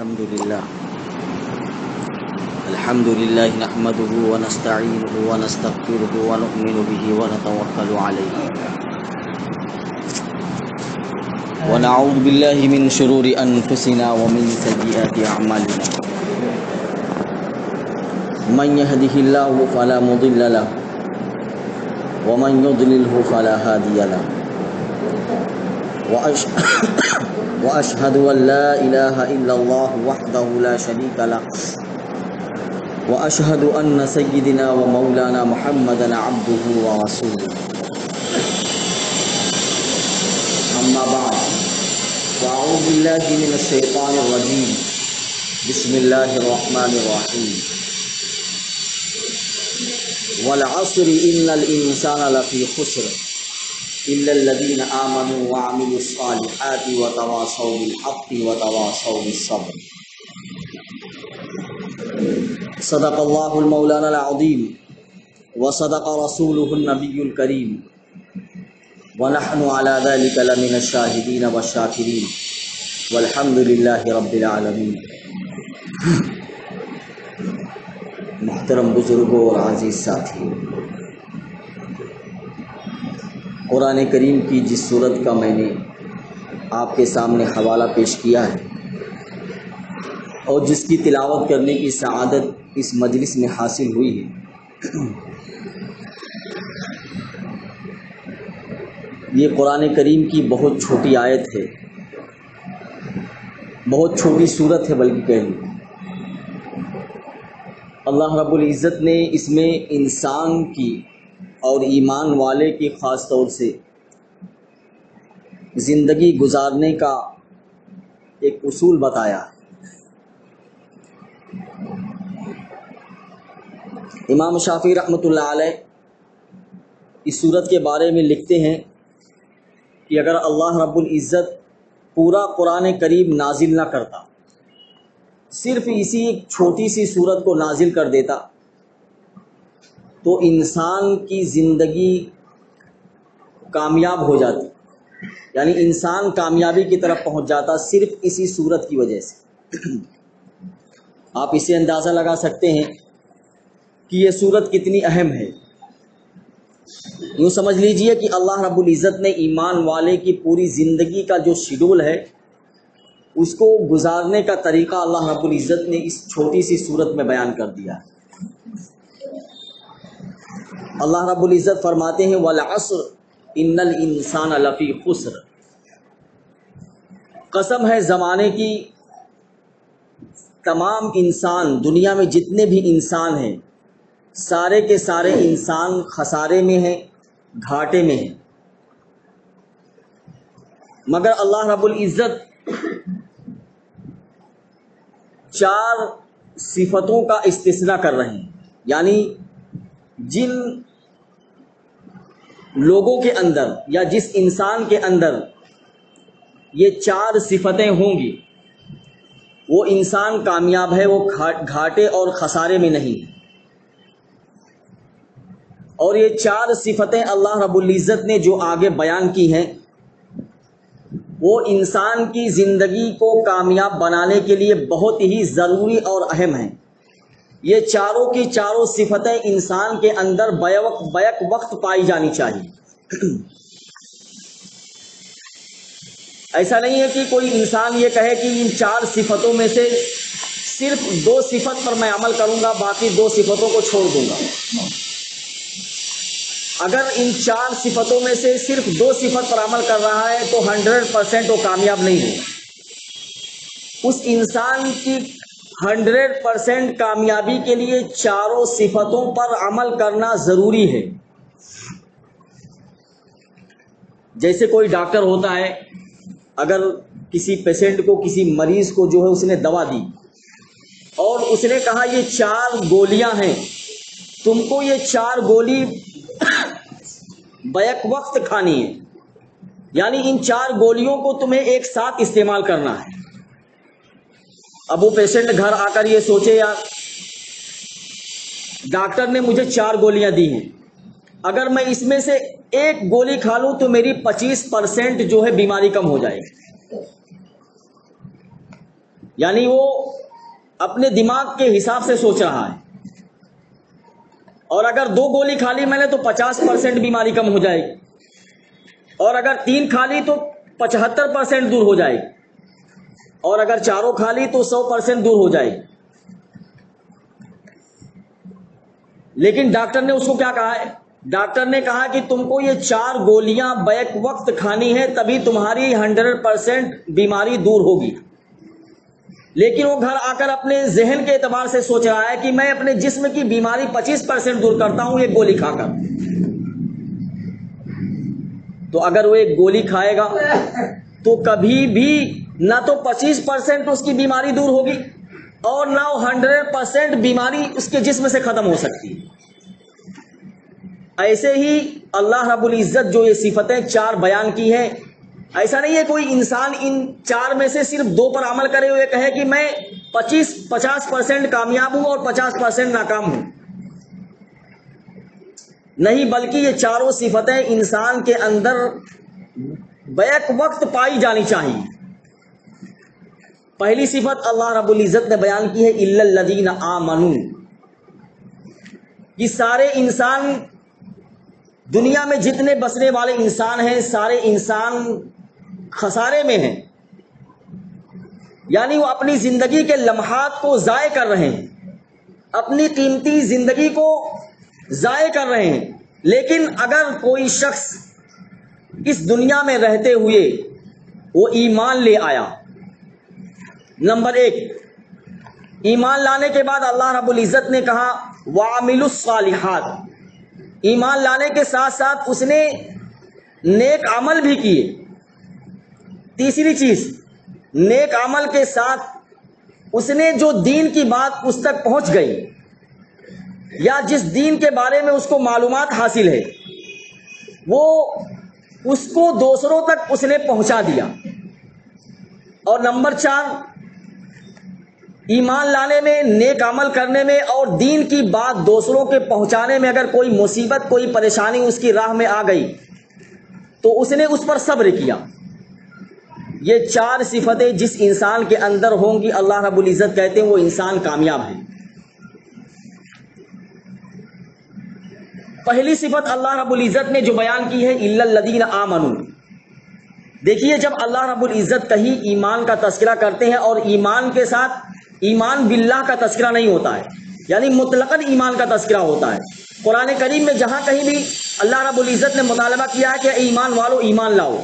الحمد لله نحمده ونستعينه ونستغفره ونؤمن به ونتوكل عليه ونعوذ بالله من شرور أنفسنا ومن سيئات أعمالنا من يهده الله فلا مضل له ومن يضلله فلا هادي له وأشهد أن لا إله إلا الله وحده لا شريك له وأشهد أن سيدنا ومولانا محمدا عبده ورسوله أما بعد فأعوذ بالله من الشيطان الرجيم بسم الله الرحمن الرحيم والعصر إن الإنسان لفي خسر إلا الذين آمنوا وعملوا الصالحات وتواصوا بالحق وتواصوا بالصبر صدق الله المولانا العظيم وصدق رسوله النبي الكريم ونحن على ذلك لمن الشاهدين والشاكرين والحمد لله رب العالمين. محترم بزرگوں اور عزیز ساتھی، قرآن کریم کی جس سورت کا میں نے آپ کے سامنے حوالہ پیش کیا ہے اور جس کی تلاوت کرنے کی سعادت اس مجلس میں حاصل ہوئی ہے، یہ قرآن کریم کی بہت چھوٹی آیت ہے، بہت چھوٹی سورت ہے بلکہ کہہ لوں. اللہ رب العزت نے اس میں انسان کی اور ایمان والے کی خاص طور سے زندگی گزارنے کا ایک اصول بتایا ہے. امام شافعی رحمۃ اللہ علیہ اس سورت کے بارے میں لکھتے ہیں کہ اگر اللہ رب العزت پورا قرآن کریم نازل نہ کرتا، صرف اسی ایک چھوٹی سی سورت کو نازل کر دیتا، تو انسان کی زندگی کامیاب ہو جاتی، یعنی انسان کامیابی کی طرف پہنچ جاتا صرف اسی سورت کی وجہ سے. آپ اسے اندازہ لگا سکتے ہیں کہ یہ سورت کتنی اہم ہے. یوں سمجھ لیجئے کہ اللہ رب العزت نے ایمان والے کی پوری زندگی کا جو شیڈول ہے، اس کو گزارنے کا طریقہ اللہ رب العزت نے اس چھوٹی سی سورت میں بیان کر دیا ہے. اللہ رب العزت فرماتے ہیں والعصر ان الانسان لفی خسر. قسم ہے زمانے کی، تمام انسان، دنیا میں جتنے بھی انسان ہیں، سارے کے سارے انسان خسارے میں ہیں، گھاٹے میں ہیں. مگر اللہ رب العزت 4 صفتوں کا استثناء کر رہے ہیں، یعنی جن لوگوں کے اندر یا جس انسان کے اندر یہ 4 صفتیں ہوں گی، وہ انسان کامیاب ہے، وہ گھاٹے اور خسارے میں نہیں ہے. اور یہ 4 صفتیں اللہ رب العزت نے جو آگے بیان کی ہیں، وہ انسان کی زندگی کو کامیاب بنانے کے لیے بہت ہی ضروری اور اہم ہیں. یہ چاروں کی چاروں صفتیں انسان کے اندر بیک وقت پائی جانی چاہیے. ایسا نہیں ہے کہ کوئی انسان یہ کہے کہ ان 4 صفتوں میں سے صرف 2 صفت پر میں عمل کروں گا، باقی 2 صفتوں کو چھوڑ دوں گا. اگر ان 4 صفتوں میں سے صرف 2 صفت پر عمل کر رہا ہے تو 100% وہ کامیاب نہیں ہوگا. اس انسان کی 100% کامیابی کے لیے 4 صفتوں پر عمل کرنا ضروری ہے. جیسے کوئی ڈاکٹر ہوتا ہے، اگر کسی پیشنٹ کو، کسی مریض کو جو ہے اس نے دوا دی اور اس نے کہا یہ 4 گولیاں ہیں، تم کو یہ 4 گولی بیک وقت کھانی ہے، یعنی ان 4 گولیوں کو تمہیں ایک ساتھ استعمال کرنا ہے. اب وہ پیشنٹ گھر آ کر یہ سوچے یار ڈاکٹر نے مجھے 4 گولیاں دی ہیں، اگر میں اس میں سے ایک گولی کھا لوں تو میری 25% جو ہے بیماری کم ہو جائے گی. یعنی وہ اپنے دماغ کے حساب سے سوچ رہا ہے، اور اگر 2 گولی کھا لی میں نے تو 50% بیماری کم ہو جائے گی، اور اگر 3 کھا لی تو 75% دور ہو جائے گی، اور اگر 4 کھا لی تو 100% دور ہو جائے گی۔ لیکن ڈاکٹر نے اس کو کیا کہا ہے؟ ڈاکٹر نے کہا کہ تم کو یہ 4 گولیاں بیک وقت کھانی ہے، تبھی تمہاری 100% بیماری دور ہوگی۔ لیکن وہ گھر آ کر اپنے ذہن کے اعتبار سے سوچ رہا ہے کہ میں اپنے جسم کی بیماری 25% دور کرتا ہوں ایک گولی کھا کر۔ تو اگر وہ ایک گولی کھائے گا تو کبھی بھی نہ تو 25% اس کی بیماری دور ہوگی اور نہ 100% بیماری اس کے جسم سے ختم ہو سکتی ہے۔ ایسے ہی اللہ رب العزت جو یہ صفتیں 4 بیان کی ہیں، ایسا نہیں ہے کوئی انسان ان 4 میں سے صرف 2 پر عمل کرے ہوئے کہے کہ میں 50% کامیاب ہوں اور 50% ناکام ہوں، نہیں، بلکہ یہ 4 صفتیں انسان کے اندر بیک وقت پائی جانی چاہیے۔ پہلی صفت اللہ رب العزت نے بیان کی ہے الا الذین آمنوا، کہ سارے انسان، دنیا میں جتنے بسنے والے انسان ہیں، سارے انسان خسارے میں ہیں، یعنی وہ اپنی زندگی کے لمحات کو ضائع کر رہے ہیں، اپنی قیمتی زندگی کو ضائع کر رہے ہیں۔ لیکن اگر کوئی شخص اس دنیا میں رہتے ہوئے وہ ایمان لے آیا، نمبر 1، ایمان لانے کے بعد اللہ رب العزت نے کہا وَعَمِلُوا الصَّالِحَاتِ، ایمان لانے کے ساتھ ساتھ اس نے نیک عمل بھی کیے۔ تیسری چیز، نیک عمل کے ساتھ اس نے جو دین کی بات اس تک پہنچ گئی یا جس دین کے بارے میں اس کو معلومات حاصل ہے وہ اس کو دوسروں تک اس نے پہنچا دیا۔ اور نمبر 4، ایمان لانے میں، نیک عمل کرنے میں اور دین کی بات دوسروں کے پہنچانے میں اگر کوئی مصیبت، کوئی پریشانی اس کی راہ میں آ گئی تو اس نے اس پر صبر کیا۔ یہ 4 صفتیں جس انسان کے اندر ہوں گی، اللہ رب العزت کہتے ہیں وہ انسان کامیاب ہے۔ پہلی صفت اللہ رب العزت نے جو بیان کی ہے الا الذین آمنوا، دیکھیے جب اللہ رب العزت کہیں ایمان کا تذکرہ کرتے ہیں اور ایمان کے ساتھ ایمان باللہ کا تذکرہ نہیں ہوتا ہے، یعنی مطلقاً ایمان کا تذکرہ ہوتا ہے۔ قرآن کریم میں جہاں کہیں بھی اللہ رب العزت نے مطالبہ کیا ہے کہ ایمان والو ایمان لاؤ،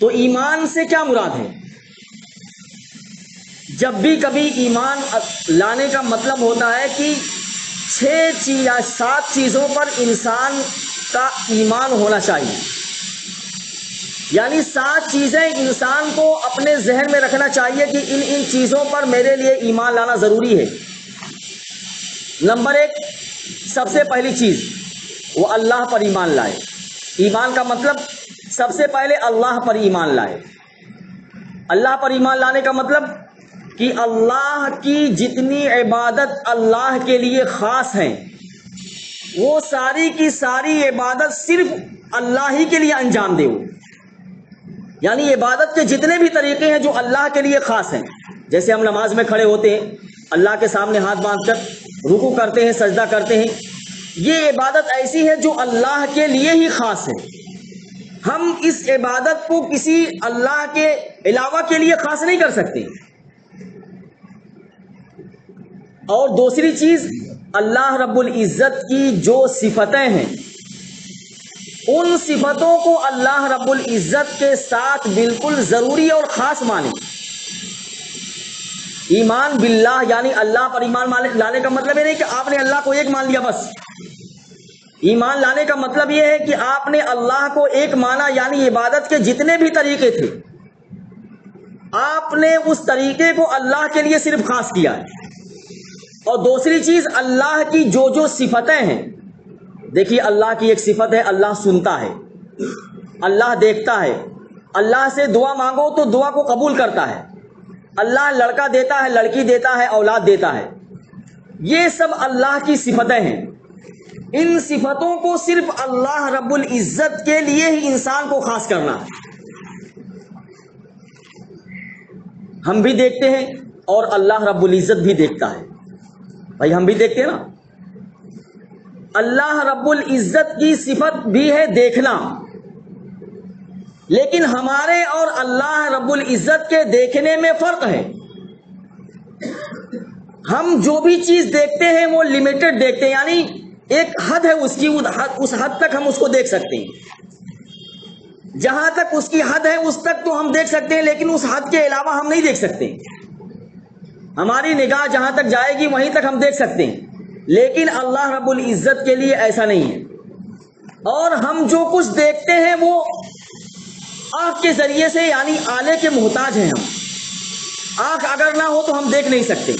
تو ایمان سے کیا مراد ہے؟ جب بھی کبھی ایمان لانے کا مطلب ہوتا ہے کہ 6 یا 7 چیزوں پر انسان کا ایمان ہونا چاہیے، یعنی 7 چیزیں انسان کو اپنے ذہن میں رکھنا چاہیے کہ ان چیزوں پر میرے لیے ایمان لانا ضروری ہے۔ نمبر 1، سب سے پہلی چیز وہ اللہ پر ایمان لائے۔ ایمان کا مطلب سب سے پہلے اللہ پر ایمان لائے۔ اللہ پر ایمان لانے کا مطلب کہ اللہ کی جتنی عبادت اللہ کے لیے خاص ہیں وہ ساری کی ساری عبادت صرف اللہ ہی کے لیے انجام دے۔ یعنی عبادت کے جتنے بھی طریقے ہیں جو اللہ کے لیے خاص ہیں، جیسے ہم نماز میں کھڑے ہوتے ہیں، اللہ کے سامنے ہاتھ باندھ کر رکوع کرتے ہیں، سجدہ کرتے ہیں، یہ عبادت ایسی ہے جو اللہ کے لیے ہی خاص ہے۔ ہم اس عبادت کو کسی اللہ کے علاوہ کے لیے خاص نہیں کر سکتے۔ اور دوسری چیز، اللہ رب العزت کی جو صفتیں ہیں ان صفتوں کو اللہ رب العزت کے ساتھ بالکل ضروری اور خاص مانیں۔ ایمان باللہ یعنی اللہ پر ایمان لانے کا مطلب یہ نہیں کہ آپ نے اللہ کو ایک مان لیا بس۔ ایمان لانے کا مطلب یہ ہے کہ آپ نے اللہ کو ایک مانا، یعنی عبادت کے جتنے بھی طریقے تھے آپ نے اس طریقے کو اللہ کے لیے صرف خاص کیا ہے۔ اور دوسری چیز، اللہ کی جو صفتیں ہیں، دیکھیے اللہ کی ایک صفت ہے اللہ سنتا ہے، اللہ دیکھتا ہے، اللہ سے دعا مانگو تو دعا کو قبول کرتا ہے، اللہ لڑکا دیتا ہے، لڑکی دیتا ہے، اولاد دیتا ہے، یہ سب اللہ کی صفتیں ہیں۔ ان صفتوں کو صرف اللہ رب العزت کے لیے ہی انسان کو خاص کرنا ہے۔ ہم بھی دیکھتے ہیں اور اللہ رب العزت بھی دیکھتا ہے. بھائی ہم بھی دیکھتے ہیں نا. اللہ رب العزت کی صفت بھی ہے دیکھنا، لیکن ہمارے اور اللہ رب العزت کے دیکھنے میں فرق ہے. ہم جو بھی چیز دیکھتے ہیں وہ لمیٹڈ دیکھتے ہیں، یعنی ایک حد ہے اس کی، اس حد تک ہم اس کو دیکھ سکتے ہیں. جہاں تک اس کی حد ہے اس تک تو ہم دیکھ سکتے ہیں، لیکن اس حد کے علاوہ ہم نہیں دیکھ سکتے. ہماری نگاہ جہاں تک جائے گی وہیں تک ہم دیکھ سکتے ہیں، لیکن اللہ رب العزت کے لیے ایسا نہیں ہے. اور ہم جو کچھ دیکھتے ہیں وہ آنکھ کے ذریعے سے، یعنی آلے کے محتاج ہیں. ہم آنکھ اگر نہ ہو تو ہم دیکھ نہیں سکتے.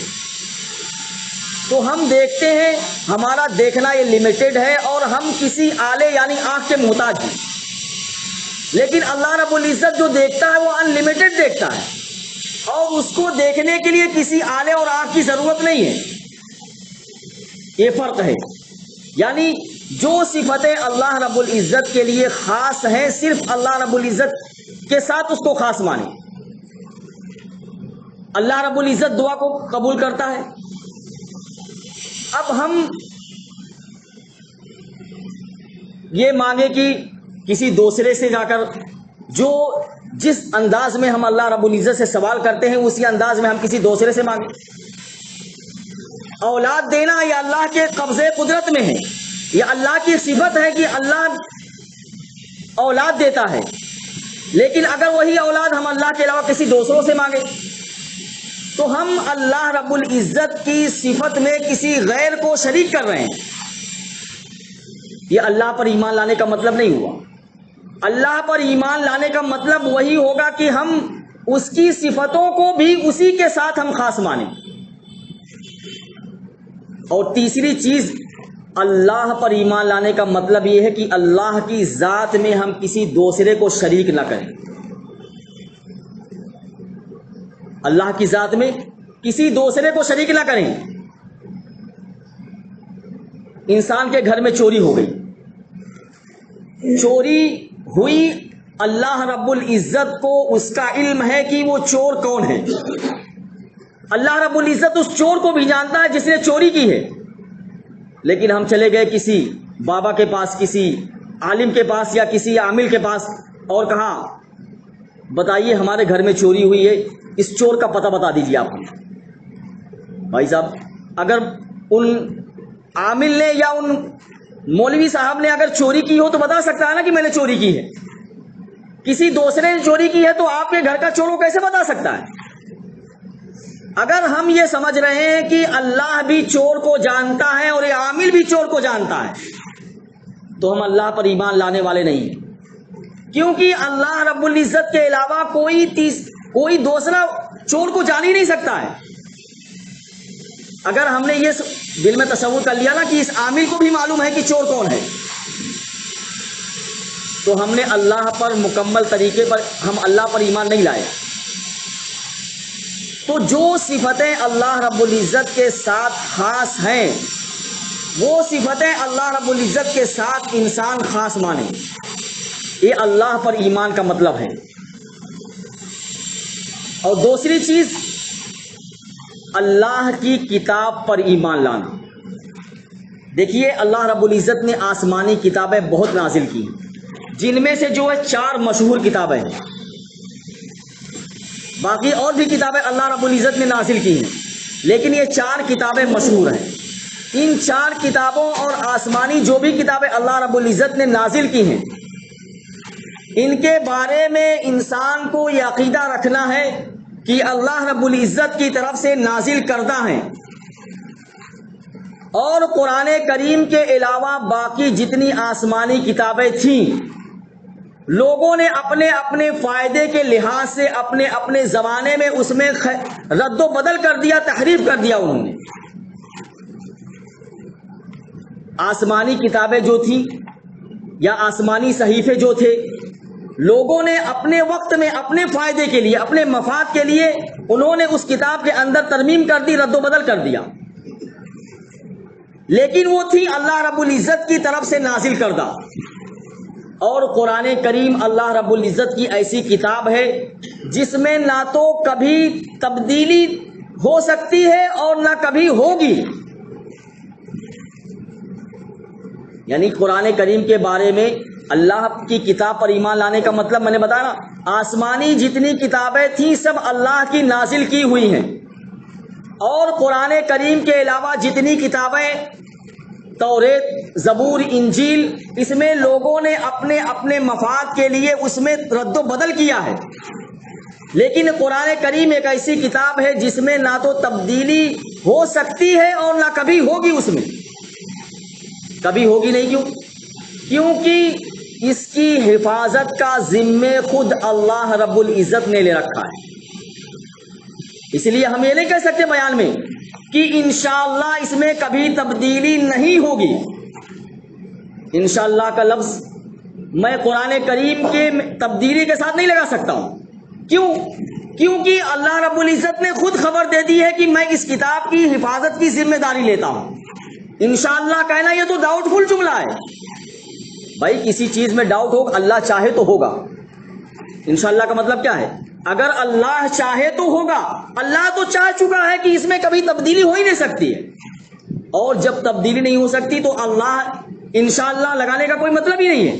تو ہم دیکھتے ہیں، ہمارا دیکھنا یہ لمیٹڈ ہے اور ہم کسی آلے یعنی آنکھ کے محتاج ہیں. لیکن اللہ رب العزت جو دیکھتا ہے وہ ان لمیٹڈ دیکھتا ہے، اور اس کو دیکھنے کے لیے کسی آلے اور آنکھ کی ضرورت نہیں ہے. یہ فرق ہے. یعنی جو صفتیں اللہ رب العزت کے لیے خاص ہیں صرف اللہ رب العزت کے ساتھ اس کو خاص مانیں. اللہ رب العزت دعا کو قبول کرتا ہے. اب ہم یہ مانگے کہ کسی دوسرے سے جا کر جو جس انداز میں ہم اللہ رب العزت سے سوال کرتے ہیں اسی انداز میں ہم کسی دوسرے سے مانگیں. اولاد دینا یہ اللہ کے قبضے قدرت میں ہے، یہ اللہ کی صفت ہے کہ اللہ اولاد دیتا ہے. لیکن اگر وہی اولاد ہم اللہ کے علاوہ کسی دوسروں سے مانگے تو ہم اللہ رب العزت کی صفت میں کسی غیر کو شریک کر رہے ہیں. یہ اللہ پر ایمان لانے کا مطلب نہیں ہوا. اللہ پر ایمان لانے کا مطلب وہی ہوگا کہ ہم اس کی صفتوں کو بھی اسی کے ساتھ ہم خاص مانیں. اور تیسری چیز، اللہ پر ایمان لانے کا مطلب یہ ہے کہ اللہ کی ذات میں ہم کسی دوسرے کو شریک نہ کریں. اللہ کی ذات میں کسی دوسرے کو شریک نہ کریں. انسان کے گھر میں چوری ہو گئی، چوری ہوئی، اللہ رب العزت کو اس کا علم ہے کہ وہ چور کون ہے. اللہ رب العزت اس چور کو بھی جانتا ہے جس نے چوری کی ہے. لیکن ہم چلے گئے کسی بابا کے پاس، کسی عالم کے پاس یا کسی عامل کے پاس اور کہا بتائیے ہمارے گھر میں چوری ہوئی ہے، اس چور کا پتہ بتا دیجیے آپ کو. بھائی صاحب اگر ان عامل نے یا ان مولوی صاحب نے اگر چوری کی ہو تو بتا سکتا ہے نا کہ میں نے چوری کی ہے. کسی دوسرے نے چوری کی ہے تو آپ کے گھر کا چور کو کیسے بتا سکتا ہے؟ اگر ہم یہ سمجھ رہے ہیں کہ اللہ بھی چور کو جانتا ہے اور یہ عامل بھی چور کو جانتا ہے تو ہم اللہ پر ایمان لانے والے نہیں ہیں. کیونکہ اللہ رب العزت کے علاوہ کوئی دوسرا چور کو جان ہی نہیں سکتا ہے. اگر ہم نے یہ دل میں تصور کر لیا نا کہ اس عامل کو بھی معلوم ہے کہ چور کون ہے تو ہم نے اللہ پر مکمل طریقے پر ہم اللہ پر ایمان نہیں لائے. تو جو صفتیں اللہ رب العزت کے ساتھ خاص ہیں وہ صفتیں اللہ رب العزت کے ساتھ انسان خاص مانے. یہ اللہ پر ایمان کا مطلب ہے. اور دوسری چیز اللہ کی کتاب پر ایمان لانا. دیکھیے اللہ رب العزت نے آسمانی کتابیں بہت نازل کی، جن میں سے جو ہے 4 مشہور کتابیں ہیں. باقی اور بھی کتابیں اللہ رب العزت نے نازل کی ہیں، لیکن یہ 4 کتابیں مشہور ہیں. ان 4 کتابوں اور آسمانی جو بھی کتابیں اللہ رب العزت نے نازل کی ہیں ان کے بارے میں انسان کو یہ عقیدہ رکھنا ہے کہ اللہ رب العزت کی طرف سے نازل کردہ ہیں. اور قرآن کریم کے علاوہ باقی جتنی آسمانی کتابیں تھیں لوگوں نے اپنے اپنے فائدے کے لحاظ سے اپنے اپنے زمانے میں اس میں رد و بدل کر دیا، تحریف کر دیا. انہوں نے آسمانی کتابیں جو تھیں یا آسمانی صحیفے جو تھے لوگوں نے اپنے وقت میں اپنے فائدے کے لیے، اپنے مفاد کے لیے انہوں نے اس کتاب کے اندر ترمیم کر دی، رد و بدل کر دیا. لیکن وہ تھی اللہ رب العزت کی طرف سے نازل کردہ. اور قرآن کریم اللہ رب العزت کی ایسی کتاب ہے جس میں نہ تو کبھی تبدیلی ہو سکتی ہے اور نہ کبھی ہوگی. یعنی قرآن کریم کے بارے میں اللہ کی کتاب پر ایمان لانے کا مطلب میں نے بتایا نا, آسمانی جتنی کتابیں تھیں سب اللہ کی نازل کی ہوئی ہیں, اور قرآن کریم کے علاوہ جتنی کتابیں توریت, زبور, انجیل, اس میں لوگوں نے اپنے اپنے مفاد کے لیے اس میں رد و بدل کیا ہے. لیکن قرآن کریم ایک ایسی کتاب ہے جس میں نہ تو تبدیلی ہو سکتی ہے اور نہ کبھی ہوگی. اس میں کبھی ہوگی نہیں. کیونکہ اس کی حفاظت کا ذمہ خود اللہ رب العزت نے لے رکھا ہے. اس لیے ہم یہ نہیں کہہ سکتے بیان میں کہ انشاءاللہ اس میں کبھی تبدیلی نہیں ہوگی. انشاءاللہ کا لفظ میں قرآن کریم کے تبدیلی کے ساتھ نہیں لگا سکتا ہوں. کیوں؟ کیونکہ اللہ رب العزت نے خود خبر دے دی ہے کہ میں اس کتاب کی حفاظت کی ذمہ داری لیتا ہوں. انشاءاللہ کہنا یہ تو ڈاؤٹ فل جملہ ہے. بھائی کسی چیز میں ڈاؤٹ ہوگا, اللہ چاہے تو ہوگا. انشاءاللہ کا مطلب کیا ہے؟ اگر اللہ چاہے تو ہوگا. اللہ تو چاہ چکا ہے کہ اس میں کبھی تبدیلی ہو ہی نہیں سکتی ہے, اور جب تبدیلی نہیں ہو سکتی تو اللہ انشاءاللہ لگانے کا کوئی مطلب ہی نہیں ہے.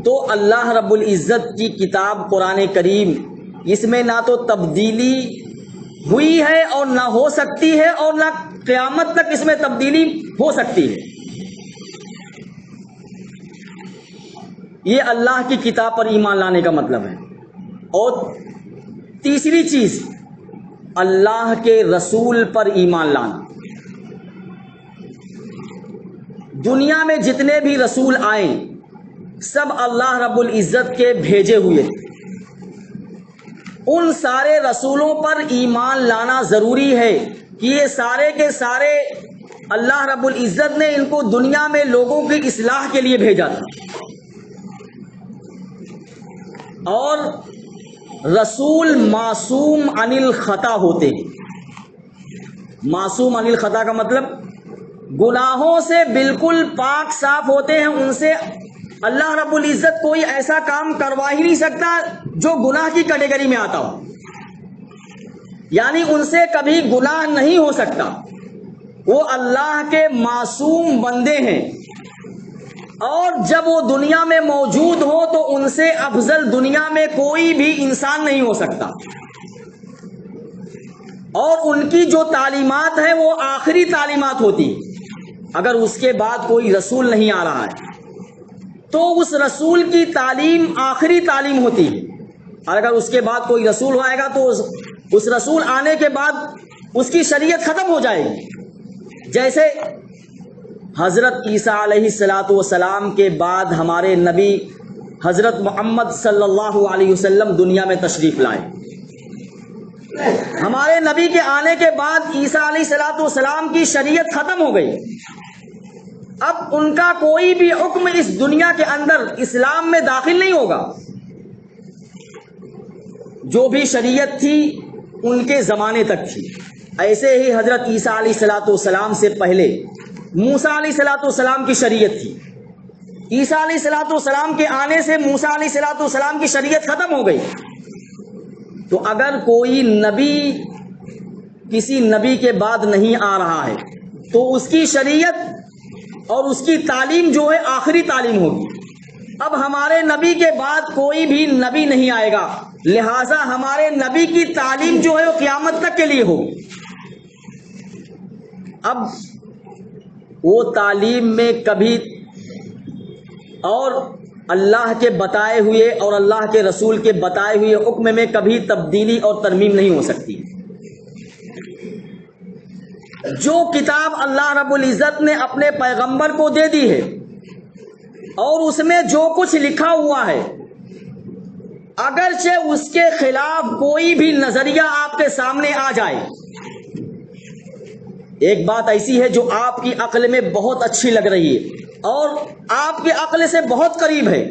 تو اللہ رب العزت کی کتاب قرآن کریم, اس میں نہ تو تبدیلی ہوئی ہے اور نہ ہو سکتی ہے, اور نہ قیامت تک اس میں تبدیلی ہو سکتی ہے. یہ اللہ کی کتاب پر ایمان لانے کا مطلب ہے. اور تیسری چیز, اللہ کے رسول پر ایمان لانا. دنیا میں جتنے بھی رسول آئے سب اللہ رب العزت کے بھیجے ہوئے تھے. ان سارے رسولوں پر ایمان لانا ضروری ہے کہ یہ سارے کے سارے اللہ رب العزت نے ان کو دنیا میں لوگوں کی اصلاح کے لیے بھیجا تھا. اور رسول معصوم عن الخطا ہوتے ہیں. معصوم عن الخطا کا مطلب گناہوں سے بالکل پاک صاف ہوتے ہیں. ان سے اللہ رب العزت کوئی ایسا کام کروا ہی نہیں سکتا جو گناہ کی کیٹیگری میں آتا ہو. یعنی ان سے کبھی گناہ نہیں ہو سکتا. وہ اللہ کے معصوم بندے ہیں, اور جب وہ دنیا میں موجود ہو تو ان سے افضل دنیا میں کوئی بھی انسان نہیں ہو سکتا. اور ان کی جو تعلیمات ہیں وہ آخری تعلیمات ہوتی. اگر اس کے بعد کوئی رسول نہیں آ رہا ہے تو اس رسول کی تعلیم آخری تعلیم ہوتی ہے. اور اگر اس کے بعد کوئی رسول آئے گا تو اس رسول آنے کے بعد اس کی شریعت ختم ہو جائے گی. جیسے حضرت عیسیٰ علیہ السلام کے بعد ہمارے نبی حضرت محمد صلی اللہ علیہ وسلم دنیا میں تشریف لائے. ہمارے نبی کے آنے کے بعد عیسیٰ علیہ السلام کی شریعت ختم ہو گئی. اب ان کا کوئی بھی حکم اس دنیا کے اندر اسلام میں داخل نہیں ہوگا. جو بھی شریعت تھی ان کے زمانے تک تھی. ایسے ہی حضرت عیسیٰ علیہ السلام سے پہلے موسیٰ علیہ السلام کی شریعت تھی. عیسیٰ علیہ السلام کے آنے سے موسیٰ علیہ السلام کی شریعت ختم ہو گئی. تو اگر کوئی نبی کسی نبی کے بعد نہیں آ رہا ہے تو اس کی شریعت اور اس کی تعلیم جو ہے آخری تعلیم ہوگی. اب ہمارے نبی کے بعد کوئی بھی نبی نہیں آئے گا, لہذا ہمارے نبی کی تعلیم جو ہے وہ قیامت تک کے لیے ہوگی. اب وہ تعلیم میں کبھی اور اللہ کے بتائے ہوئے اور اللہ کے رسول کے بتائے ہوئے حکم میں کبھی تبدیلی اور ترمیم نہیں ہو سکتی. جو کتاب اللہ رب العزت نے اپنے پیغمبر کو دے دی ہے اور اس میں جو کچھ لکھا ہوا ہے, اگرچہ اس کے خلاف کوئی بھی نظریہ آپ کے سامنے آ جائے, ایک بات ایسی ہے جو آپ کی عقل میں بہت اچھی لگ رہی ہے اور آپ کے عقل سے بہت قریب ہے,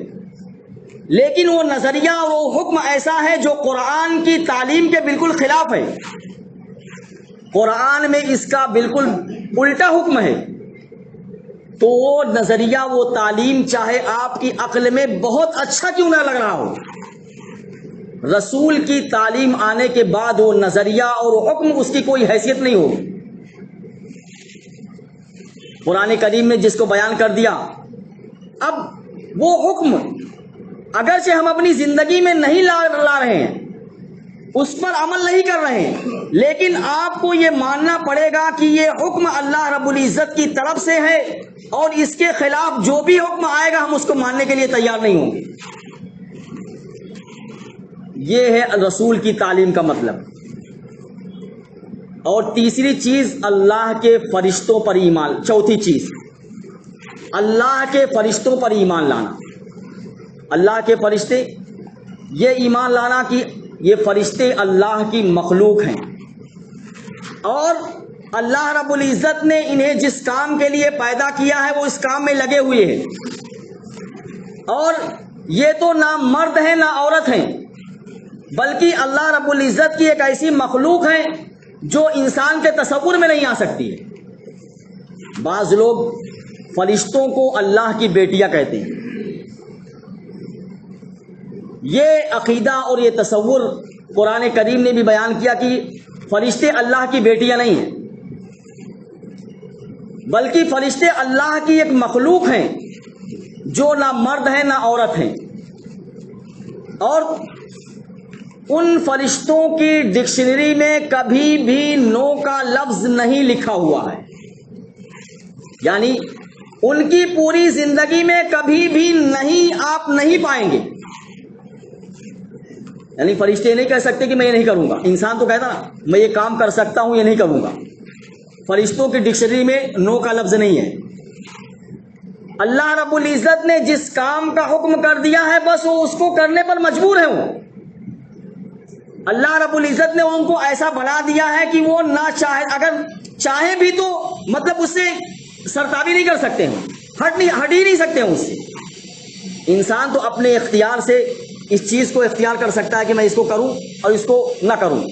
لیکن وہ نظریہ اور وہ حکم ایسا ہے جو قرآن کی تعلیم کے بالکل خلاف ہے. قرآن میں اس کا بالکل الٹا حکم ہے. تو وہ نظریہ، وہ تعلیم، چاہے آپ کی عقل میں بہت اچھا کیوں نہ لگ رہا ہو، رسول کی تعلیم آنے کے بعد وہ نظریہ اور وہ حکم اس کی کوئی حیثیت نہیں ہوگی۔ قرآن کریم نے جس کو بیان کر دیا، اب وہ حکم اگرچہ ہم اپنی زندگی میں نہیں لا رہے ہیں، اس پر عمل نہیں کر رہے ہیں، لیکن آپ کو یہ ماننا پڑے گا کہ یہ حکم اللہ رب العزت کی طرف سے ہے، اور اس کے خلاف جو بھی حکم آئے گا ہم اس کو ماننے کے لیے تیار نہیں ہوں گے۔ یہ ہے رسول کی تعلیم کا مطلب۔ اور تیسری چیز اللہ کے فرشتوں پر ایمان، چوتھی چیز اللہ کے فرشتوں پر ایمان لانا۔ اللہ کے فرشتے، یہ ایمان لانا کہ یہ فرشتے اللہ کی مخلوق ہیں، اور اللہ رب العزت نے انہیں جس کام کے لیے پیدا کیا ہے وہ اس کام میں لگے ہوئے ہیں، اور یہ تو نہ مرد ہیں نہ عورت ہیں، بلکہ اللہ رب العزت کی ایک ایسی مخلوق ہے جو انسان کے تصور میں نہیں آ سکتی ہے۔ بعض لوگ فرشتوں کو اللہ کی بیٹیاں کہتے ہیں۔ یہ عقیدہ اور یہ تصور قرآن کریم نے بھی بیان کیا کہ فرشتے اللہ کی بیٹیاں نہیں ہیں، بلکہ فرشتے اللہ کی ایک مخلوق ہیں جو نہ مرد ہیں نہ عورت ہیں، اور ان فرشتوں کی ڈکشنری میں کبھی بھی نو کا لفظ نہیں لکھا ہوا ہے، یعنی ان کی پوری زندگی میں کبھی بھی نہیں، آپ نہیں پائیں گے۔ یعنی فرشتے نہیں کہہ سکتے کہ میں یہ نہیں کروں گا، انسان تو کہتا نا میں یہ کام کر سکتا ہوں، یہ نہیں کروں گا۔ فرشتوں کی ڈکشنری میں نو کا لفظ نہیں ہے۔ اللہ رب العزت نے جس کام کا حکم کر دیا ہے بس وہ اس کو کرنے پر مجبور ہیں۔ وہ اللہ رب العزت نے ان کو ایسا بنا دیا ہے کہ وہ نہ چاہے، اگر چاہے بھی تو مطلب اس سے سرتابی نہیں کر سکتے ہیں، ہٹ ہی نہیں سکتے ہیں اس سے۔ انسان تو اپنے اختیار سے اس چیز کو اختیار کر سکتا ہے کہ میں اس کو کروں اور اس کو نہ کروں،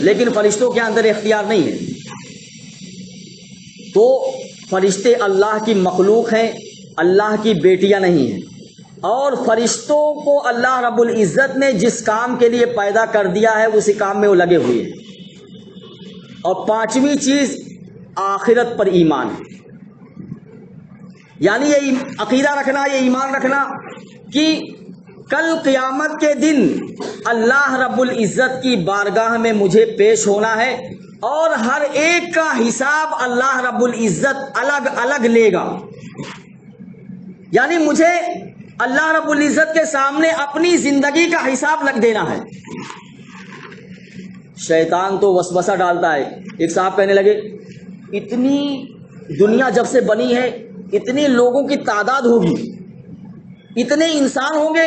لیکن فرشتوں کے اندر اختیار نہیں ہے۔ تو فرشتے اللہ کی مخلوق ہیں، اللہ کی بیٹیاں نہیں ہیں، اور فرشتوں کو اللہ رب العزت نے جس کام کے لیے پیدا کر دیا ہے اسی کام میں وہ لگے ہوئے ہیں۔ اور پانچویں چیز آخرت پر ایمان ہے، یعنی یہ عقیدہ رکھنا، یہ ایمان رکھنا کہ کل قیامت کے دن اللہ رب العزت کی بارگاہ میں مجھے پیش ہونا ہے، اور ہر ایک کا حساب اللہ رب العزت الگ الگ لے گا۔ یعنی مجھے اللہ رب العزت کے سامنے اپنی زندگی کا حساب لگ دینا ہے۔ شیطان تو وسوسہ ڈالتا ہے۔ ایک صاحب کہنے لگے اتنی دنیا جب سے بنی ہے اتنے لوگوں کی تعداد ہوگی، اتنے انسان ہوں گے،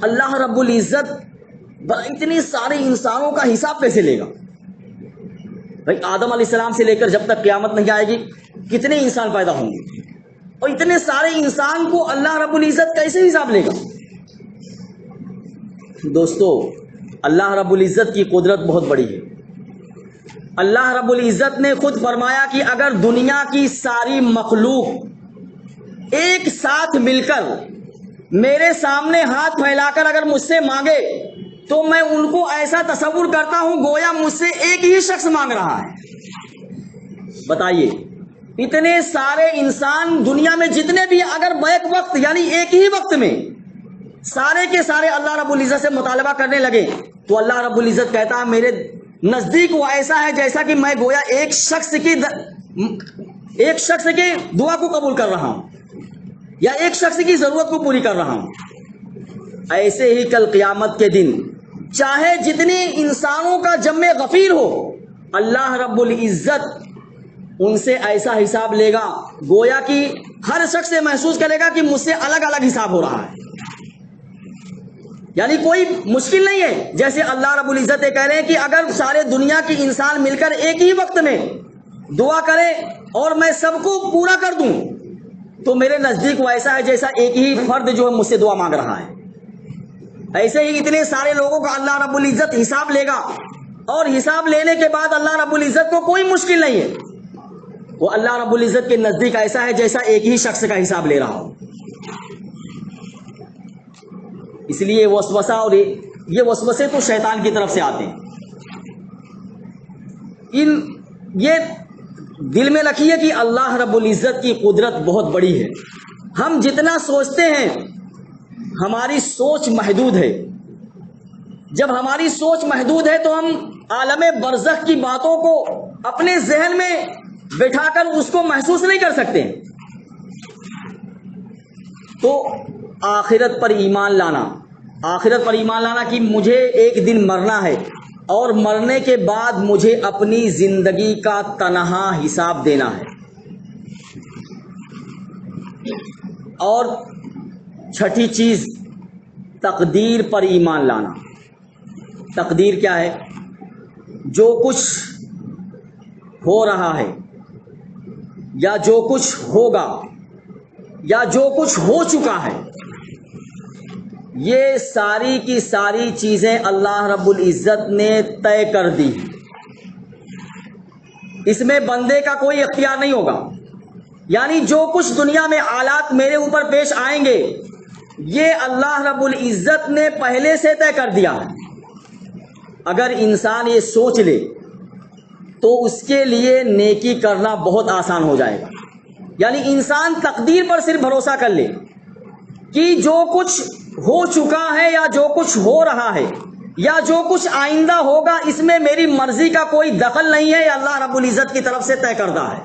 اللہ رب العزت اتنے سارے انسانوں کا حساب کیسے لے گا؟ بھائی آدم علیہ السلام سے لے کر جب تک قیامت نہیں آئے گی کتنے انسان پیدا ہوں گے، اور اتنے سارے انسان کو اللہ رب العزت کیسے حساب لے گا؟ دوستو، اللہ رب العزت کی قدرت بہت بڑی ہے۔ اللہ رب العزت نے خود فرمایا کہ اگر دنیا کی ساری مخلوق ایک ساتھ مل کر میرے سامنے ہاتھ پھیلا کر اگر مجھ سے مانگے تو میں ان کو ایسا تصور کرتا ہوں گویا مجھ سے ایک ہی شخص مانگ رہا ہے۔ بتائیے، اتنے سارے انسان دنیا میں جتنے بھی اگر بیک وقت یعنی ایک ہی وقت میں سارے کے سارے اللہ رب العزت سے مطالبہ کرنے لگے تو اللہ رب العزت کہتا ہے میرے نزدیک وہ ایسا ہے جیسا کہ میں گویا ایک شخص کی دعا کو قبول کر رہا ہوں یا ایک شخص کی ضرورت کو پوری کر رہا ہوں۔ ایسے ہی کل قیامت کے دن چاہے جتنے انسانوں کا جمع غفیر ہو، اللہ رب العزت ان سے ایسا حساب لے گا گویا کہ ہر شخص یہ محسوس کرے گا کہ مجھ سے الگ الگ حساب ہو رہا ہے۔ یعنی کوئی مشکل نہیں ہے، جیسے اللہ رب العزت یہ کہہ رہے ہیں کہ اگر سارے دنیا کی انسان مل کر ایک ہی وقت میں دعا کرے اور میں سب کو پورا کر دوں تو میرے نزدیک وہ ایسا ہے جیسا ایک ہی فرد جو ہے مجھ سے دعا مانگ رہا ہے۔ ایسے ہی اتنے سارے لوگوں کا اللہ رب العزت حساب لے گا، اور حساب لینے کے بعد اللہ رب العزت کو کوئی مشکل نہیں ہے۔ وہ اللہ رب العزت کے نزدیک ایسا ہے جیسا ایک ہی شخص کا حساب لے رہا ہو. اس لیے وسوسہ اور یہ وسوسے تو شیطان کی طرف سے آتے ہیں. یہ دل میں رکھیے کہ اللہ رب العزت کی قدرت بہت بڑی ہے. ہم جتنا سوچتے ہیں ہماری سوچ محدود ہے. جب ہماری سوچ محدود ہے تو ہم عالم برزخ کی باتوں کو اپنے ذہن میں بٹھا کر اس کو محسوس نہیں کر سکتے. تو آخرت پر ایمان لانا کہ مجھے ایک دن مرنا ہے اور مرنے کے بعد مجھے اپنی زندگی کا تنہا حساب دینا ہے. اور چھٹی چیز تقدیر پر ایمان لانا. تقدیر کیا ہے؟ جو کچھ ہو رہا ہے یا جو کچھ ہوگا یا جو کچھ ہو چکا ہے، یہ ساری کی ساری چیزیں اللہ رب العزت نے طے کر دی. اس میں بندے کا کوئی اختیار نہیں ہوگا. یعنی جو کچھ دنیا میں حالات میرے اوپر پیش آئیں گے یہ اللہ رب العزت نے پہلے سے طے کر دیا ہے. اگر انسان یہ سوچ لے تو اس کے لیے نیکی کرنا بہت آسان ہو جائے گا. یعنی انسان تقدیر پر صرف بھروسہ کر لے کہ جو کچھ ہو چکا ہے یا جو کچھ ہو رہا ہے یا جو کچھ آئندہ ہوگا اس میں میری مرضی کا کوئی دخل نہیں ہے، یہ اللہ رب العزت کی طرف سے طے کردہ ہے.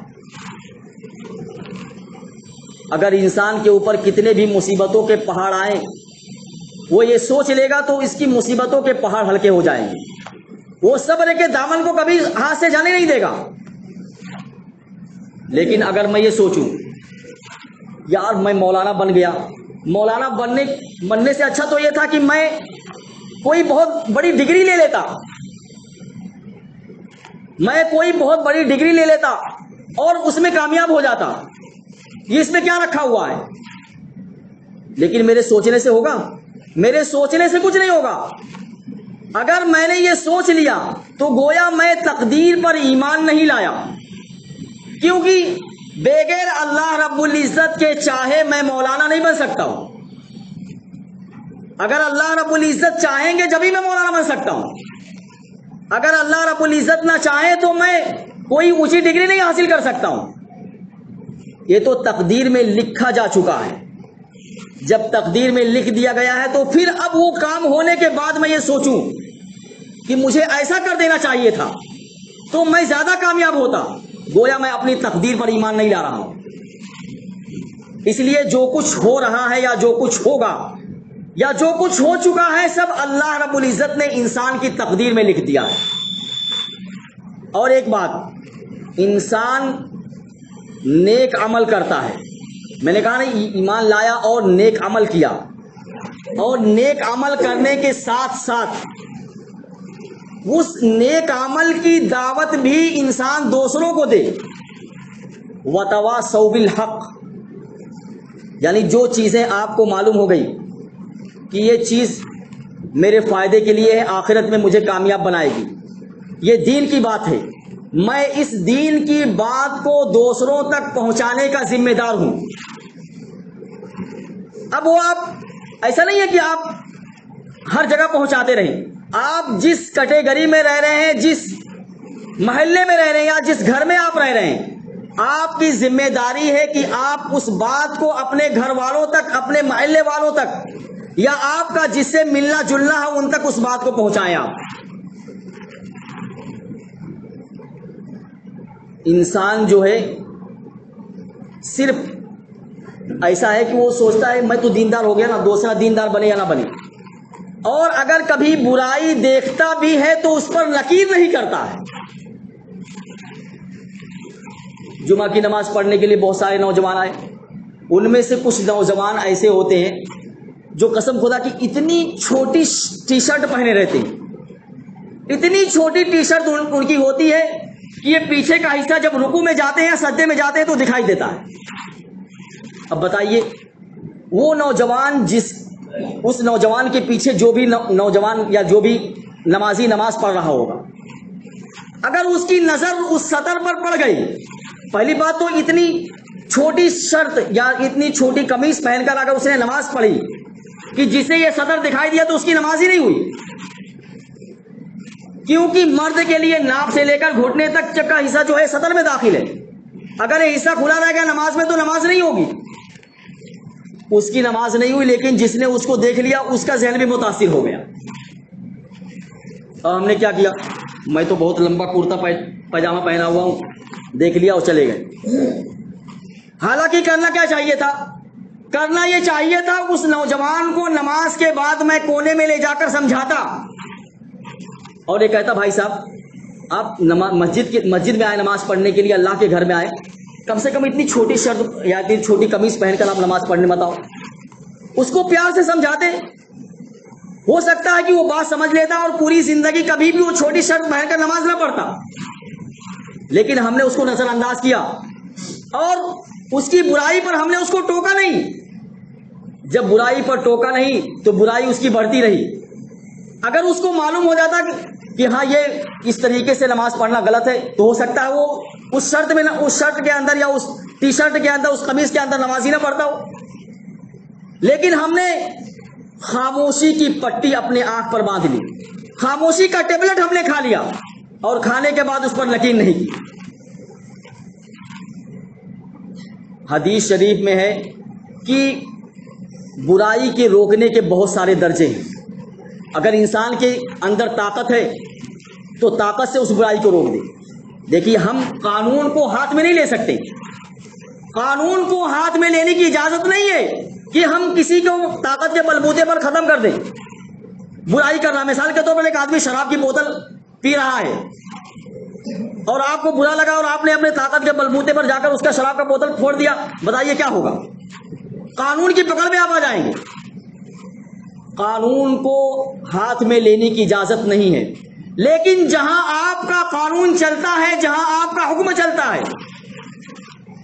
اگر انسان کے اوپر کتنے بھی مصیبتوں کے پہاڑ آئیں وہ یہ سوچ لے گا تو اس کی مصیبتوں کے پہاڑ ہلکے ہو جائیں گے. وہ صبر کے دامن کو کبھی ہاتھ سے جانے نہیں دے گا. لیکن اگر میں یہ سوچوں یار میں مولانا بن گیا، مولانا بننے سے اچھا تو یہ تھا کہ میں کوئی بہت بڑی ڈگری لے لیتا، اور اس میں کامیاب ہو جاتا. یہ اس میں کیا رکھا ہوا ہے؟ لیکن میرے سوچنے سے ہوگا؟ میرے سوچنے سے کچھ نہیں ہوگا. اگر میں نے یہ سوچ لیا تو گویا میں تقدیر پر ایمان نہیں لایا، کیونکہ بغیر اللہ رب العزت کے چاہے میں مولانا نہیں بن سکتا ہوں. اگر اللہ رب العزت چاہیں گے جبھی میں مولانا بن سکتا ہوں. اگر اللہ رب العزت نہ چاہے تو میں کوئی اونچی ڈگری نہیں حاصل کر سکتا ہوں. یہ تو تقدیر میں لکھا جا چکا ہے. جب تقدیر میں لکھ دیا گیا ہے تو پھر اب وہ کام ہونے کے بعد میں یہ سوچوں کہ مجھے ایسا کر دینا چاہیے تھا تو میں زیادہ کامیاب ہوتا، گویا میں اپنی تقدیر پر ایمان نہیں لا رہا ہوں. اس لیے جو کچھ ہو رہا ہے یا جو کچھ ہوگا یا جو کچھ ہو چکا ہے سب اللہ رب العزت نے انسان کی تقدیر میں لکھ دیا ہے. اور ایک بات، انسان نیک عمل کرتا ہے. میں نے کہا نا ایمان لایا اور نیک عمل کیا، اور نیک عمل کرنے کے ساتھ ساتھ اس نیک عمل کی دعوت بھی انسان دوسروں کو دے. وتواصوا بالحق، یعنی جو چیزیں آپ کو معلوم ہو گئی کہ یہ چیز میرے فائدے کے لیے ہے، آخرت میں مجھے کامیاب بنائے گی، یہ دین کی بات ہے، میں اس دین کی بات کو دوسروں تک پہنچانے کا ذمہ دار ہوں. اب وہ آپ ایسا نہیں ہے کہ آپ ہر جگہ پہنچاتے رہیں. آپ جس کیٹیگری میں رہ رہے ہیں، جس محلے میں رہ رہے ہیں یا جس گھر میں آپ رہ رہے ہیں، آپ کی ذمہ داری ہے کہ آپ اس بات کو اپنے گھر والوں تک، اپنے محلے والوں تک، یا آپ کا جس سے ملنا جلنا ہے ان تک اس بات کو پہنچائیں. آپ انسان جو ہے صرف ایسا ہے کہ وہ سوچتا ہے میں تو دیندار ہو گیا نا، دوسرا دیندار بنے یا نہ بنے، اور اگر کبھی برائی دیکھتا بھی ہے تو اس پر نکیر نہیں کرتا ہے. جمعہ کی نماز پڑھنے کے لیے بہت سارے نوجوان آئے، ان میں سے کچھ نوجوان ایسے ہوتے ہیں جو قسم خدا کی اتنی چھوٹی ٹی شرٹ پہنے رہتے ہیں، اتنی چھوٹی ٹی شرٹ ان کی ہوتی ہے کہ یہ پیچھے کا حصہ جب رکوع میں جاتے ہیں، سجدے میں جاتے ہیں تو دکھائی دیتا ہے. اب بتائیے وہ نوجوان اس نوجوان کے پیچھے جو بھی نوجوان یا جو بھی نمازی نماز پڑھ رہا ہوگا، اگر اس کی نظر اس سطر پر پڑ گئی پہلی بات تو اتنی چھوٹی شرط یا اتنی چھوٹی قمیص پہن کر اگر اس نے نماز پڑھی کہ جسے یہ صدر دکھائی دیا تو اس کی نماز ہی نہیں ہوئی، کیونکہ مرد کے لیے ناف سے لے کر گھٹنے تک کا حصہ جو ہے صدر میں داخل ہے، اگر یہ حصہ کھلا رہ گیا نماز میں تو نماز نہیں ہوگی، اس کی نماز نہیں ہوئی۔ لیکن جس نے اس کو دیکھ لیا اس کا ذہن بھی متاثر ہو گیا، اور ہم نے کیا کیا، میں تو بہت لمبا کرتا پاجامہ پہنا ہوا ہوں، دیکھ لیا اور چلے گئے۔ حالانکہ کرنا کیا چاہیے تھا؟ کرنا یہ چاہیے تھا اس نوجوان کو نماز کے بعد میں کونے میں لے جا کر سمجھاتا اور یہ کہتا بھائی صاحب آپ مسجد میں آئے نماز پڑھنے کے لیے، اللہ کے گھر میں آئے، کم سے کم اتنی چھوٹی شرط یا اتنی چھوٹی قمیص پہن کر آپ نماز پڑھنے مت آؤ۔ اس کو پیار سے سمجھاتے، ہو سکتا ہے کہ وہ بات سمجھ لیتا اور پوری زندگی کبھی بھی وہ چھوٹی شرط پہن کر نماز نہ پڑھتا، لیکن ہم نے اس کو نظر انداز کیا اور اس کی برائی پر ہم نے اس کو ٹوکا نہیں۔ جب برائی پر ٹوکا نہیں تو برائی اس کی بڑھتی رہی۔ اگر اس کو معلوم ہو جاتا کہ ہاں یہ اس طریقے سے نماز پڑھنا غلط ہے تو ہو سکتا ہے وہ اس شرط کے اندر یا اس ٹی شرٹ کے اندر، اس قمیص کے اندر نماز ہی نہ پڑھتا ہو۔ لیکن ہم نے خاموشی کی پٹی اپنے آنکھ پر باندھ لی، خاموشی کا ٹیبلٹ ہم نے کھا لیا اور کھانے کے بعد اس پر یقین نہیں کی۔ حدیث شریف میں ہے کہ برائی کے روکنے کے بہت سارے درجے ہیں۔ اگر انسان کے اندر طاقت ہے تو طاقت سے اس برائی کو روک دے۔ دیکھیے ہم قانون کو ہاتھ میں نہیں لے سکتے، قانون کو ہاتھ میں لینے کی اجازت نہیں ہے کہ ہم کسی کو طاقت کے بلبوتے پر ختم کر دیں، برائی کرنا۔ مثال کے طور پر ایک آدمی شراب کی بوتل پی رہا ہے اور آپ کو برا لگا اور آپ نے اپنے طاقت کے بلبوتے پر جا کر اس کا شراب کا بوتل پھوڑ دیا، بتائیے کیا ہوگا؟ قانون کی پکڑ میں آپ آ جائیں گے۔ قانون کو ہاتھ میں لینے کی اجازت نہیں ہے، لیکن جہاں آپ کا قانون چلتا ہے، جہاں آپ کا حکم چلتا ہے،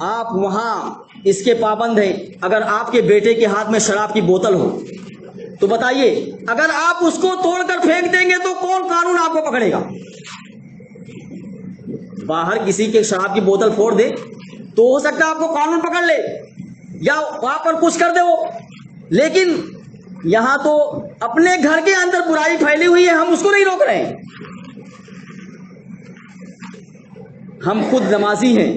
آپ وہاں اس کے پابند ہیں۔ اگر آپ کے بیٹے کے ہاتھ میں شراب کی بوتل ہو تو بتائیے اگر آپ اس کو توڑ کر پھینک دیں گے تو کون قانون آپ کو پکڑے گا؟ باہر کسی کے شراب کی بوتل پھوڑ دے تو ہو سکتا ہے آپ کو قانون پکڑ لے یا وہاں پر کچھ کر دے وہ، لیکن یہاں تو اپنے گھر کے اندر برائی پھیلی ہوئی ہے، ہم اس کو نہیں روک رہے ہیں۔ ہم خود نمازی ہیں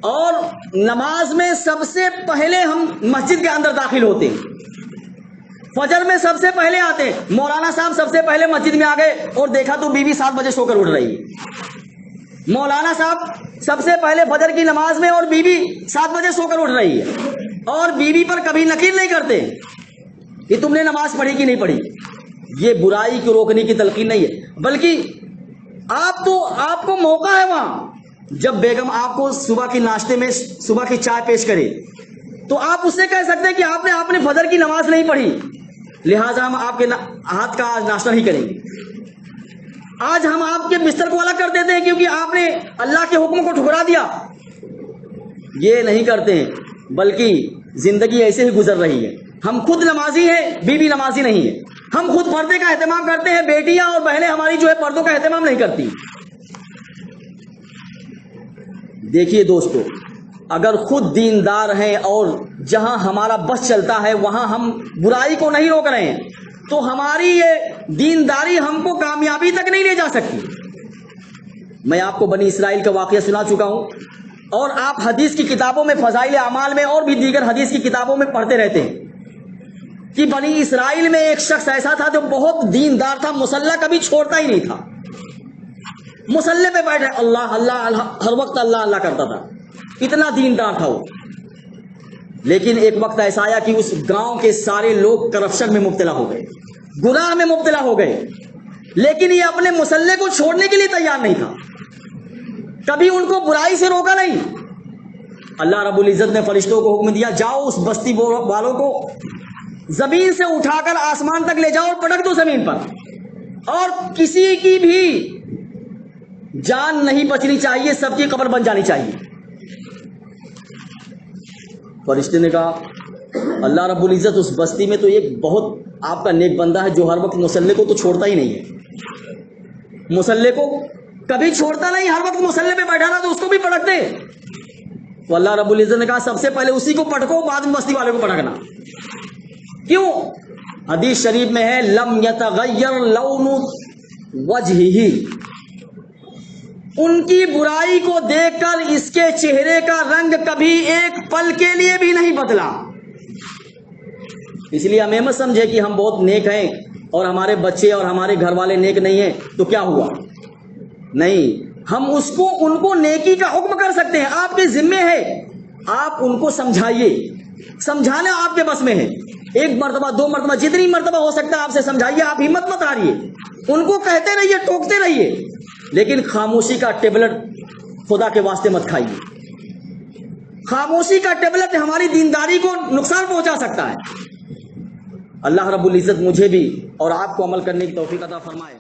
اور نماز میں سب سے پہلے ہم مسجد کے اندر داخل ہوتے ہیں، فجر میں سب سے پہلے آتے ہیں۔ مولانا صاحب سب سے پہلے مسجد میں آ گئے اور دیکھا تو بیوی 7 بجے سو کر اٹھ رہی ہے۔ مولانا صاحب سب سے پہلے فجر کی نماز میں اور بیوی 7 بجے سو کر اٹھ رہی ہے، اور بیوی پر کبھی نکیر نہیں کرتے کہ تم نے نماز پڑھی کہ نہیں پڑھی۔ یہ برائی کو روکنے کی تلقین نہیں ہے، بلکہ آپ کو موقع ہے وہاں جب بیگم آپ کو صبح کے ناشتے میں صبح کی چائے پیش کرے تو آپ اس سے کہہ سکتے ہیں کہ آپ نے فجر کی نماز نہیں پڑھی، لہٰذا ہم آپ کے ہاتھ کا آج ناشتہ نہیں کریں گے، آج ہم آپ کے بستر کو الگ کر دیتے ہیں کیونکہ آپ نے اللہ کے حکم کو ٹھکرا دیا۔ یہ نہیں کرتے ہیں، بلکہ زندگی ایسے ہی گزر رہی ہے۔ ہم خود نمازی ہیں، بیوی نمازی نہیں ہے۔ ہم خود پردے کا اہتمام کرتے ہیں، بیٹیاں اور بہنیں ہماری جو ہے پردوں کا اہتمام نہیں کرتی۔ دیکھیے دوستو، اگر خود دیندار ہیں اور جہاں ہمارا بس چلتا ہے وہاں ہم برائی کو نہیں روک رہے ہیں تو ہماری یہ دینداری ہم کو کامیابی تک نہیں لے جا سکتی۔ میں آپ کو بنی اسرائیل کا واقعہ سنا چکا ہوں، اور آپ حدیث کی کتابوں میں، فضائل اعمال میں اور بھی دیگر حدیث کی کتابوں میں پڑھتے رہتے ہیں کہ بنی اسرائیل میں ایک شخص ایسا تھا جو بہت دیندار تھا، مصلی کبھی چھوڑتا ہی نہیں تھا، مصلی پہ بیٹھے اللہ اللہ اللہ، ہر وقت اللہ اللہ کرتا تھا، اتنا دیندار تھا وہ۔ لیکن ایک وقت ایسا آیا کہ اس گاؤں کے سارے لوگ کرپشن میں مبتلا ہو گئے، گناہ میں مبتلا ہو گئے، لیکن یہ اپنے مصلی کو چھوڑنے کے لیے تیار نہیں تھا، کبھی ان کو برائی سے روکا نہیں۔ اللہ رب العزت نے فرشتوں کو حکم دیا، جاؤ اس بستی والوں کو زمین سے اٹھا کر آسمان تک لے جاؤ اور پٹک دو زمین پر، اور کسی کی بھی جان نہیں بچنی چاہیے، سب کی قبر بن جانی چاہیے۔ فرشتے نے کہا اللہ رب العزت اس بستی میں تو ایک بہت آپ کا نیک بندہ ہے جو ہر وقت مصلی کو تو چھوڑتا ہی نہیں ہے، مصلی کو کبھی چھوڑتا نہیں، ہر وقت مصلی پہ بیٹھا رہا تو اس کو بھی پٹک دے۔ تو اللہ رب العزت نے کہا سب سے پہلے اسی کو پٹکو، بعد میں بستی والے کو پٹکنا. کیوں؟ حدیث شریف میں ہے لم یتغیر لون وجہہ، ان کی برائی کو دیکھ کر اس کے چہرے کا رنگ کبھی ایک پل کے لیے بھی نہیں بدلا. اس لیے ہمیں مت سمجھے کہ ہم بہت نیک ہیں اور ہمارے بچے اور ہمارے گھر والے نیک نہیں ہیں تو کیا ہوا. نہیں، ہم ان کو نیکی کا حکم کر سکتے ہیں، آپ کے ذمے ہے. آپ ان کو سمجھائیے، سمجھانا آپ کے بس میں ہے. ایک مرتبہ، دو مرتبہ، جتنی مرتبہ ہو سکتا ہے آپ سے سمجھائیے. آپ ہمت مت ہاریے، ان کو کہتے رہیے، ٹوکتے رہیے، لیکن خاموشی کا ٹیبلٹ خدا کے واسطے مت کھائیے. خاموشی کا ٹیبلٹ ہماری دینداری کو نقصان پہنچا سکتا ہے. اللہ رب العزت مجھے بھی اور آپ کو عمل کرنے کی توفیق عطا فرمائے.